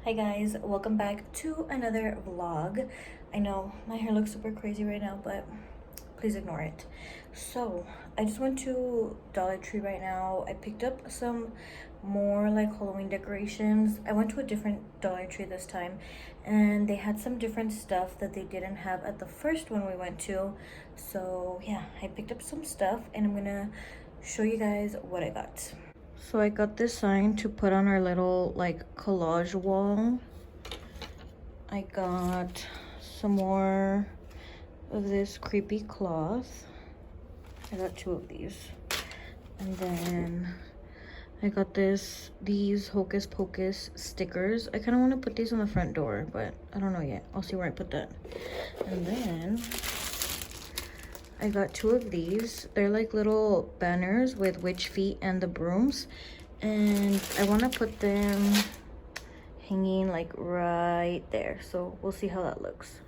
Hi guys, welcome back to another vlog. I know my hair looks super crazy right now, but please ignore it. So I just went to Dollar Tree right now. I picked up some more like Halloween decorations. I went to a different Dollar Tree this time and they had some different stuff that they didn't have at the first one we went to. So yeah, I picked up some stuff and I'm gonna show you guys what I got. So I got this sign to put on our little like collage wall. I got some more of this creepy cloth. I got 2 of these. And then I got these Hocus Pocus stickers. I kind of want to put these on the front door, but I don't know yet. I'll see where I put that. And then I got 2 of these. They're like little banners with witch feet and the brooms. And I want to put them hanging like right there. So we'll see how that looks.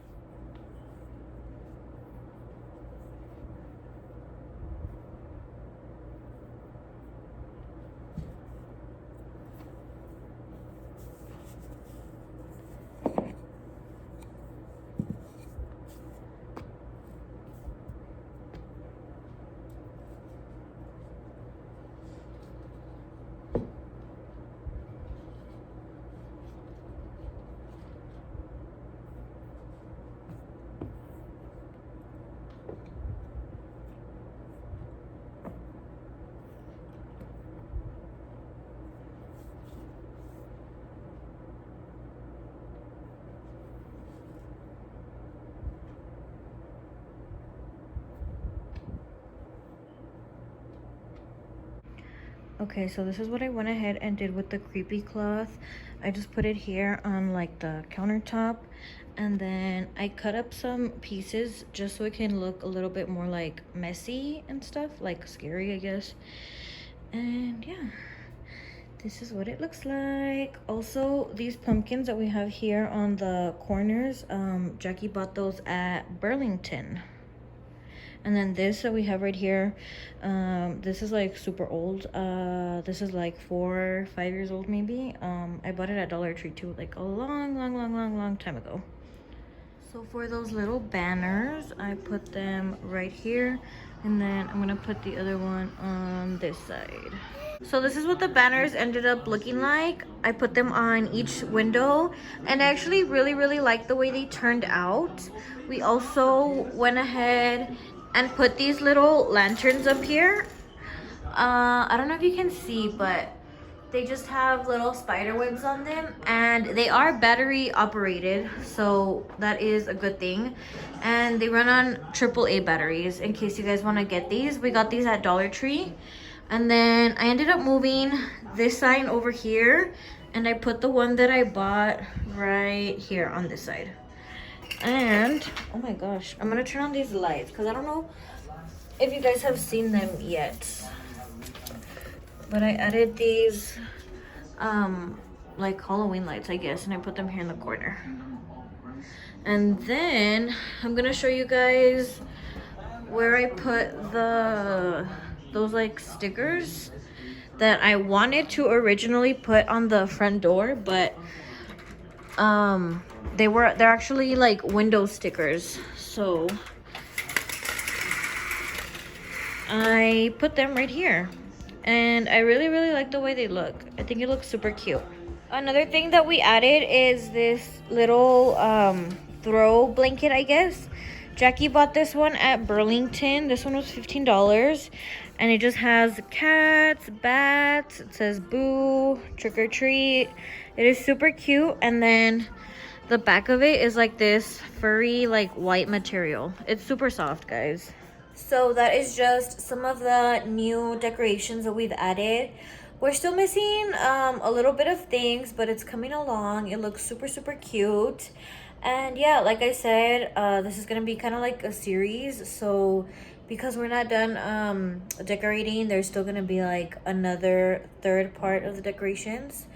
Okay, so this is what I went ahead and did with the creepy cloth. I just put it here on like the countertop, and then I cut up some pieces just so it can look a little bit more like messy and stuff, like scary, I guess. And yeah, this is what it looks like. Also, these pumpkins that we have here on the corners, Jackie bought those at Burlington. And then this that we have right here, this is like super old. This is like 4 or 5 years old maybe. I bought it at Dollar Tree too, like a long time ago. So for those little banners, I put them right here, and then I'm gonna put the other one on this side. So this is what the banners ended up looking like. I put them on each window, and I actually really like the way they turned out. We also went ahead and put these little lanterns up here. I don't know if you can see, but they just have little spider webs on them, and they are battery operated, so that is a good thing. And they run on AAA batteries in case you guys want to get these. We got these at Dollar Tree. And then I ended up moving this sign over here, and I put the one that I bought right here on this side. And oh my gosh, I'm gonna turn on these lights because I don't know if you guys have seen them yet, but I added these like Halloween lights, I guess, and I put them here in the corner. And then I'm gonna show you guys where I put those like stickers that I wanted to originally put on the front door, but they're actually like window stickers, so I put them right here, and I really like the way they look. I think it looks super cute. Another thing that we added is this little throw blanket, I guess. Jackie bought this one at Burlington. This one was $15, and it just has cats, bats. It says boo, trick or treat. It is super cute. And then the back of it is like this furry, like white material. It's super soft, guys. So that is just some of the new decorations that we've added. We're still missing a little bit of things, but it's coming along. It looks super cute. And yeah, like I said, this is gonna be kind of like a series. So because we're not done decorating, there's still gonna be like another third part of the decorations.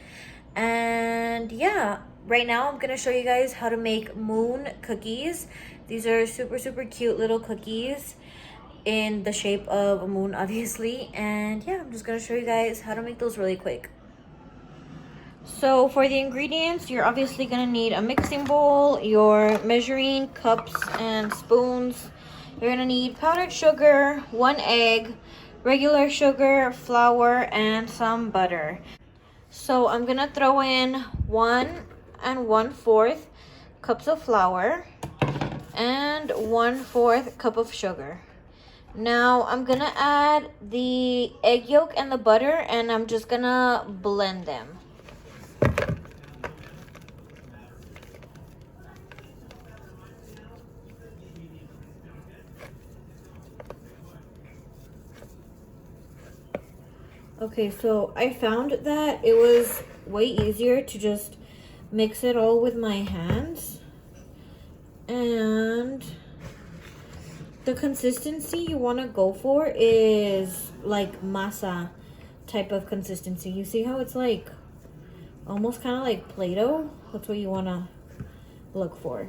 And yeah, right now I'm gonna show you guys how to make moon cookies. These are super cute little cookies in the shape of a moon, obviously. And yeah, I'm just gonna show you guys how to make those really quick. So for the ingredients, you're obviously gonna need a mixing bowl, your measuring cups and spoons. You're gonna need powdered sugar, 1 egg, regular sugar, flour, and some butter. So I'm gonna throw in 1 1/4 cups of flour and 1/4 cup of sugar. Now I'm gonna add the egg yolk and the butter, and I'm just gonna blend them. Okay, so I found that it was way easier to just mix it all with my hands. And the consistency you want to go for is like masa type of consistency. You see how it's like almost kind of like Play-Doh? That's what you want to look for.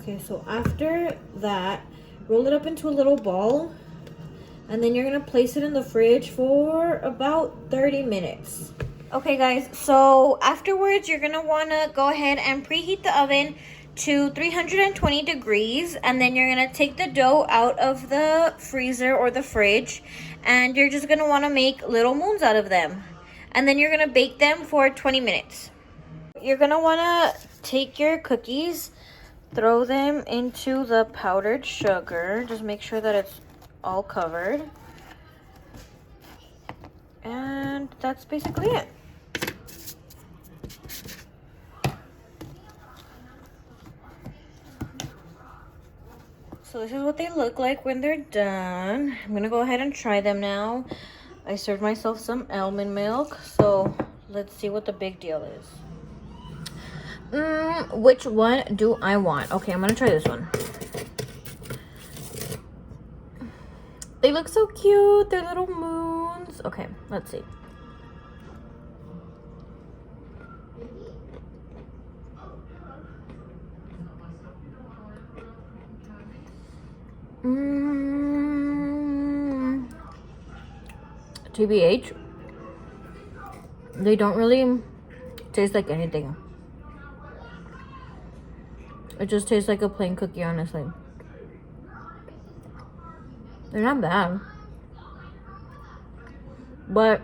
Okay, so after that, roll it up into a little ball, and then you're gonna place it in the fridge for about 30 minutes. Okay guys, so afterwards you're gonna wanna go ahead and preheat the oven to 320 degrees, and then you're gonna take the dough out of the freezer or the fridge, and you're just gonna wanna make little moons out of them. And then you're gonna bake them for 20 minutes. You're gonna wanna take your cookies, throw them into the powdered sugar. Just make sure that it's all covered. And that's basically it. So this is what they look like when they're done. I'm gonna go ahead and try them now. I served myself some almond milk, so let's see what the big deal is. Which one do I want? Okay, I'm gonna try this one. They look so cute. They're little moons. Okay, let's see. TBH, they don't really taste like anything. It just tastes like a plain cookie, honestly. They're not bad. But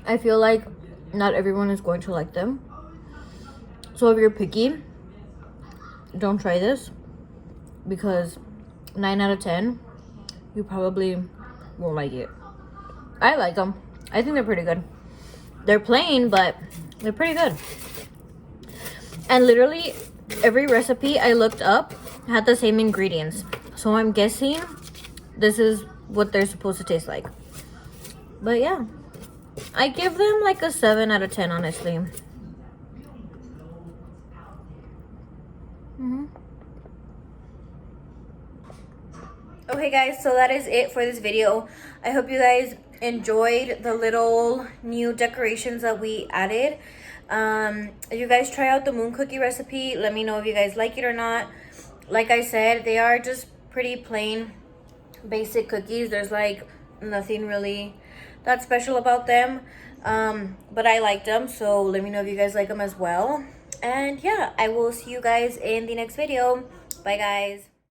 I feel like not everyone is going to like them. So if you're picky, don't try this, because 9 out of 10, you probably won't like it. I like them. I think they're pretty good. They're plain, but they're pretty good. And literally every recipe I looked up had the same ingredients. So I'm guessing this is what they're supposed to taste like. But yeah, I give them like a 7 out of 10, honestly. Okay guys, so that is it for this video. I hope you guys enjoyed the little new decorations that we added. If you guys try out the moon cookie recipe, let me know if you guys like it or not. Like I said, they are just pretty plain basic cookies. There's like nothing really that special about them, but I liked them, so let me know if you guys like them as well. And yeah, I will see you guys in the next video. Bye guys.